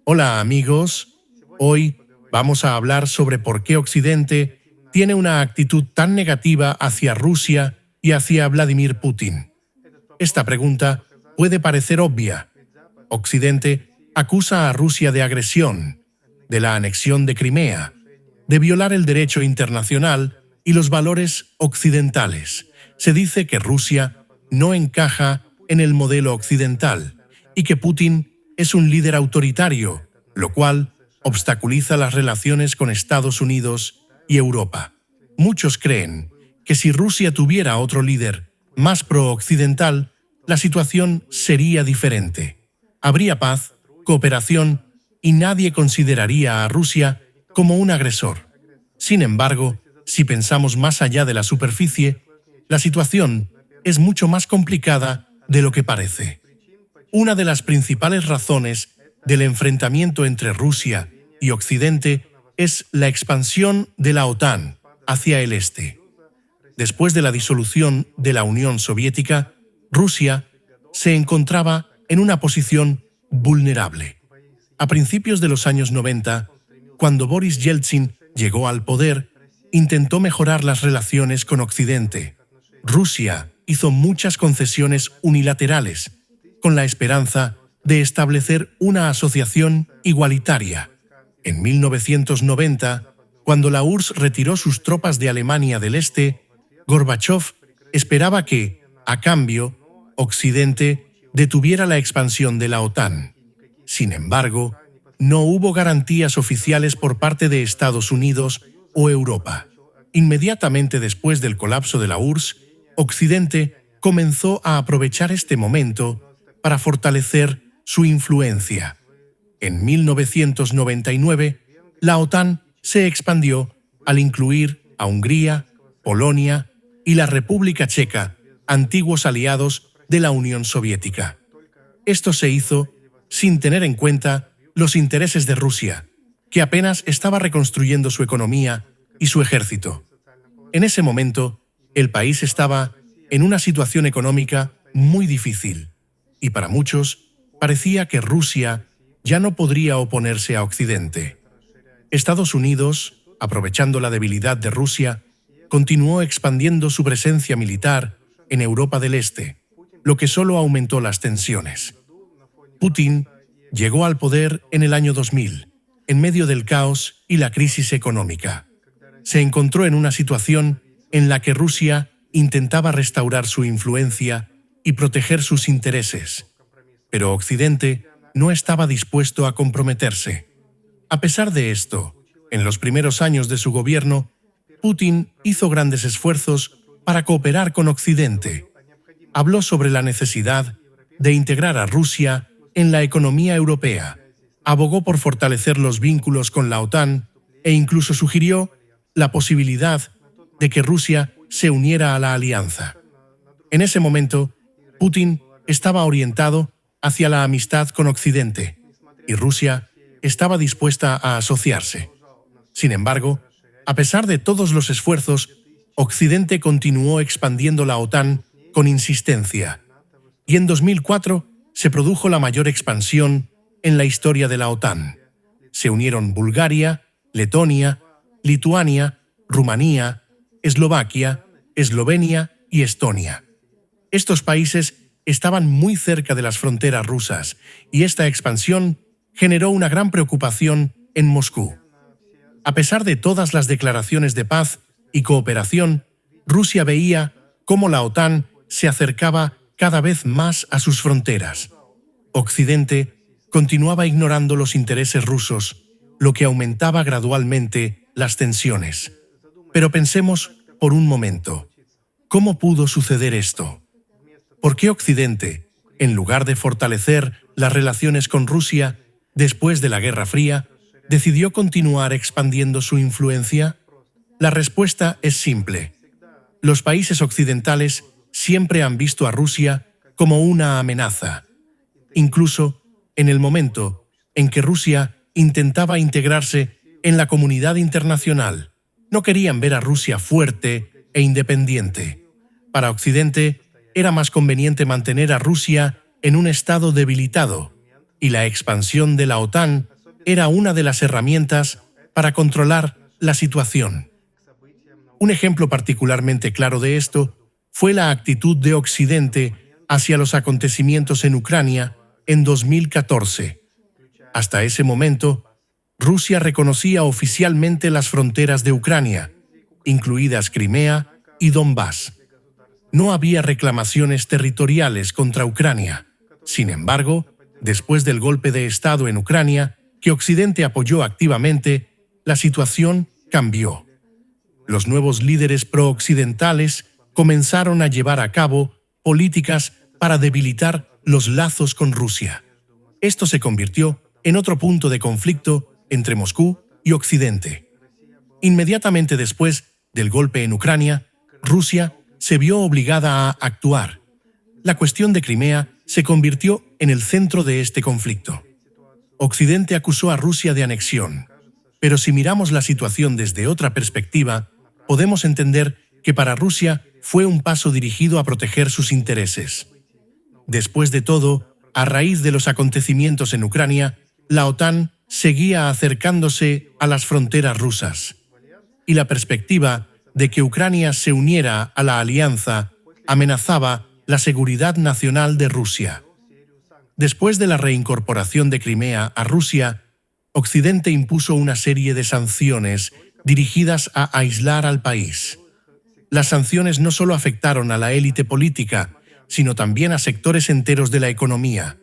Hola amigos, hoy vamos a hablar sobre por qué Occidente tiene una actitud tan negativa hacia Rusia y hacia Vladimir Putin. Esta pregunta puede parecer obvia. Occidente acusa a Rusia de agresión, de la anexión de Crimea, de violar el derecho internacional y los valores occidentales. Se dice que Rusia no encaja en el modelo occidental y que Putin es un líder autoritario, lo cual obstaculiza las relaciones con Estados Unidos y Europa. Muchos creen que si Rusia tuviera otro líder más pro-occidental, la situación sería diferente. Habría paz, cooperación y nadie consideraría a Rusia como un agresor. Sin embargo, si pensamos más allá de la superficie, la situación es mucho más complicada de lo que parece. Una de las principales razones del enfrentamiento entre Rusia y Occidente es la expansión de la OTAN hacia el este. Después de la disolución de la Unión Soviética, Rusia se encontraba en una posición vulnerable. A principios de los años 90, cuando Boris Yeltsin llegó al poder, intentó mejorar las relaciones con Occidente. Rusia hizo muchas concesiones unilaterales, con la esperanza de establecer una asociación igualitaria. En 1990, cuando la URSS retiró sus tropas de Alemania del Este, Gorbachov esperaba que, a cambio, Occidente detuviera la expansión de la OTAN. Sin embargo, no hubo garantías oficiales por parte de Estados Unidos o Europa. Inmediatamente después del colapso de la URSS, Occidente comenzó a aprovechar este momento para fortalecer su influencia. En 1999, la OTAN se expandió al incluir a Hungría, Polonia y la República Checa, antiguos aliados de la Unión Soviética. Esto se hizo sin tener en cuenta los intereses de Rusia, que apenas estaba reconstruyendo su economía y su ejército. En ese momento, el país estaba en una situación económica muy difícil, y para muchos parecía que Rusia ya no podría oponerse a Occidente. Estados Unidos, aprovechando la debilidad de Rusia, continuó expandiendo su presencia militar en Europa del Este, lo que solo aumentó las tensiones. Putin llegó al poder en el año 2000, en medio del caos y la crisis económica. Se encontró en una situación en la que Rusia intentaba restaurar su influencia y proteger sus intereses, pero Occidente no estaba dispuesto a comprometerse. A pesar de esto, en los primeros años de su gobierno, Putin hizo grandes esfuerzos para cooperar con Occidente. Habló sobre la necesidad de integrar a Rusia en la economía europea, abogó por fortalecer los vínculos con la OTAN e incluso sugirió la posibilidad de que Rusia se uniera a la alianza. En ese momento, Putin estaba orientado hacia la amistad con Occidente y Rusia estaba dispuesta a asociarse. Sin embargo, a pesar de todos los esfuerzos, Occidente continuó expandiendo la OTAN con insistencia, y en 2004 se produjo la mayor expansión en la historia de la OTAN. Se unieron Bulgaria, Letonia, Lituania, Rumanía, Eslovaquia, Eslovenia y Estonia. Estos países estaban muy cerca de las fronteras rusas y esta expansión generó una gran preocupación en Moscú. A pesar de todas las declaraciones de paz y cooperación, Rusia veía cómo la OTAN se acercaba cada vez más a sus fronteras. Occidente continuaba ignorando los intereses rusos, lo que aumentaba gradualmente las tensiones. Pero pensemos por un momento, ¿cómo pudo suceder esto? ¿Por qué Occidente, en lugar de fortalecer las relaciones con Rusia después de la Guerra Fría, decidió continuar expandiendo su influencia? La respuesta es simple. Los países occidentales siempre han visto a Rusia como una amenaza. Incluso en el momento en que Rusia intentaba integrarse en la comunidad internacional, no querían ver a Rusia fuerte e independiente. Para Occidente, era más conveniente mantener a Rusia en un estado debilitado, y la expansión de la OTAN era una de las herramientas para controlar la situación. Un ejemplo particularmente claro de esto fue la actitud de Occidente hacia los acontecimientos en Ucrania en 2014. Hasta ese momento, Rusia reconocía oficialmente las fronteras de Ucrania, incluidas Crimea y Donbass. No había reclamaciones territoriales contra Ucrania. Sin embargo, después del golpe de Estado en Ucrania, que Occidente apoyó activamente, la situación cambió. Los nuevos líderes pro-occidentales comenzaron a llevar a cabo políticas para debilitar los lazos con Rusia. Esto se convirtió en otro punto de conflicto entre Moscú y Occidente. Inmediatamente después del golpe en Ucrania, Rusia se vio obligada a actuar. La cuestión de Crimea se convirtió en el centro de este conflicto. Occidente acusó a Rusia de anexión, pero si miramos la situación desde otra perspectiva, podemos entender que para Rusia fue un paso dirigido a proteger sus intereses. Después de todo, a raíz de los acontecimientos en Ucrania, la OTAN seguía acercándose a las fronteras rusas. Y la perspectiva de que Ucrania se uniera a la alianza amenazaba la seguridad nacional de Rusia. Después de la reincorporación de Crimea a Rusia, Occidente impuso una serie de sanciones dirigidas a aislar al país. Las sanciones no solo afectaron a la élite política, sino también a sectores enteros de la economía.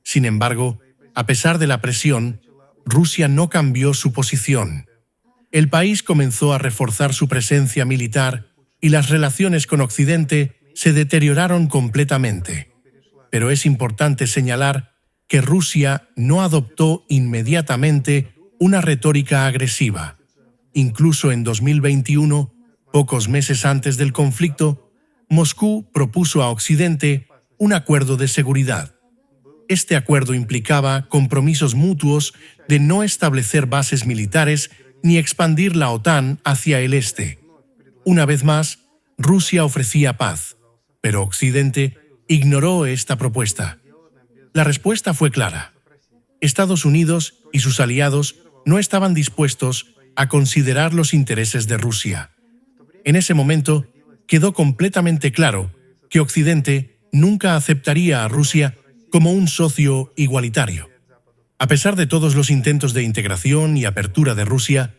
Sin embargo, a pesar de la presión, Rusia no cambió su posición. El país comenzó a reforzar su presencia militar y las relaciones con Occidente se deterioraron completamente. Pero es importante señalar que Rusia no adoptó inmediatamente una retórica agresiva. Incluso en 2021, pocos meses antes del conflicto, Moscú propuso a Occidente un acuerdo de seguridad. Este acuerdo implicaba compromisos mutuos de no establecer bases militares ni expandir la OTAN hacia el este. Una vez más, Rusia ofrecía paz, pero Occidente ignoró esta propuesta. La respuesta fue clara. Estados Unidos y sus aliados no estaban dispuestos a considerar los intereses de Rusia. En ese momento, quedó completamente claro que Occidente nunca aceptaría a Rusia como un socio igualitario. A pesar de todos los intentos de integración y apertura de Rusia,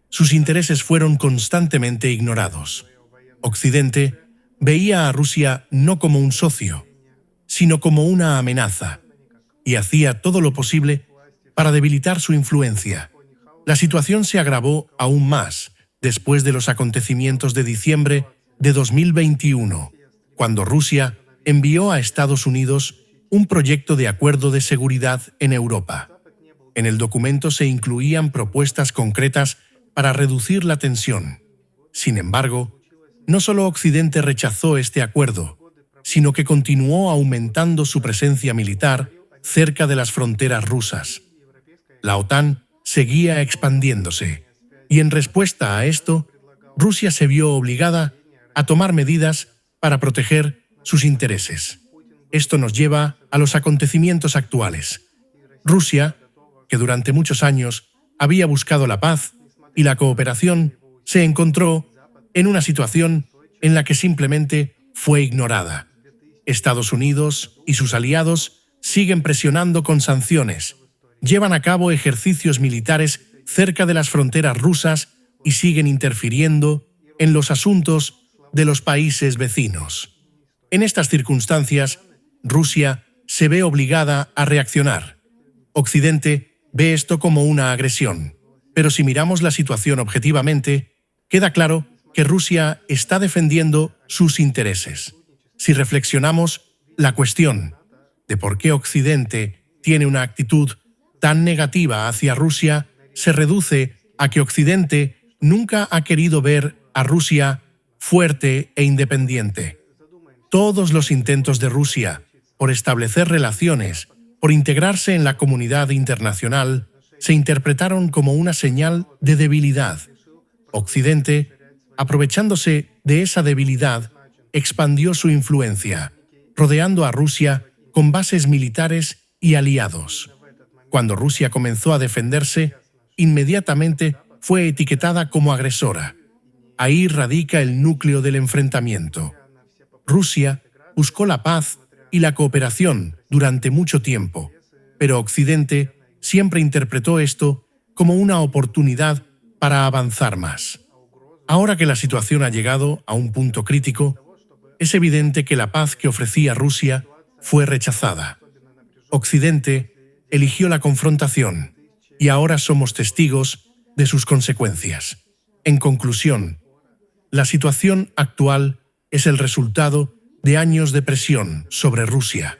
sus intereses fueron constantemente ignorados. Occidente veía a Rusia no como un socio, sino como una amenaza, y hacía todo lo posible para debilitar su influencia. La situación se agravó aún más después de los acontecimientos de diciembre de 2021, cuando Rusia envió a Estados Unidos un proyecto de acuerdo de seguridad en Europa. En el documento se incluían propuestas concretas para reducir la tensión. Sin embargo, no solo Occidente rechazó este acuerdo, sino que continuó aumentando su presencia militar cerca de las fronteras rusas. La OTAN seguía expandiéndose, y en respuesta a esto, Rusia se vio obligada a tomar medidas para proteger sus intereses. Esto nos lleva a los acontecimientos actuales. Rusia, que durante muchos años había buscado la paz y la cooperación, se encontró en una situación en la que simplemente fue ignorada. Estados Unidos y sus aliados siguen presionando con sanciones, llevan a cabo ejercicios militares cerca de las fronteras rusas y siguen interfiriendo en los asuntos de los países vecinos. En estas circunstancias, Rusia se ve obligada a reaccionar. Occidente ve esto como una agresión, pero si miramos la situación objetivamente, queda claro que Rusia está defendiendo sus intereses. Si reflexionamos, la cuestión de por qué Occidente tiene una actitud tan negativa hacia Rusia se reduce a que Occidente nunca ha querido ver a Rusia fuerte e independiente. Todos los intentos de Rusia por establecer relaciones, por integrarse en la comunidad internacional, se interpretaron como una señal de debilidad. Occidente, aprovechándose de esa debilidad, expandió su influencia, rodeando a Rusia con bases militares y aliados. Cuando Rusia comenzó a defenderse, inmediatamente fue etiquetada como agresora. Ahí radica el núcleo del enfrentamiento. Rusia buscó la paz y la cooperación durante mucho tiempo, pero Occidente siempre interpretó esto como una oportunidad para avanzar más. Ahora que la situación ha llegado a un punto crítico, es evidente que la paz que ofrecía Rusia fue rechazada. Occidente eligió la confrontación y ahora somos testigos de sus consecuencias. En conclusión, la situación actual es el resultado de años de presión sobre Rusia.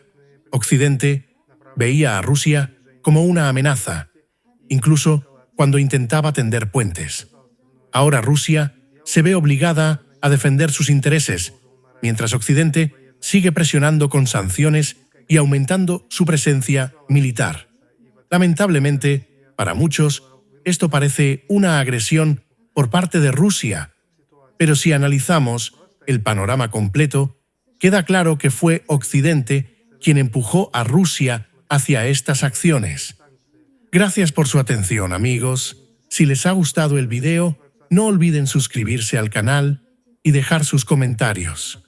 Occidente veía a Rusia como una amenaza, incluso cuando intentaba tender puentes. Ahora Rusia se ve obligada a defender sus intereses, mientras Occidente sigue presionando con sanciones y aumentando su presencia militar. Lamentablemente, para muchos, esto parece una agresión por parte de Rusia, pero si analizamos el panorama completo, queda claro que fue Occidente quien empujó a Rusia hacia estas acciones. Gracias por su atención, amigos. Si les ha gustado el video, no olviden suscribirse al canal y dejar sus comentarios.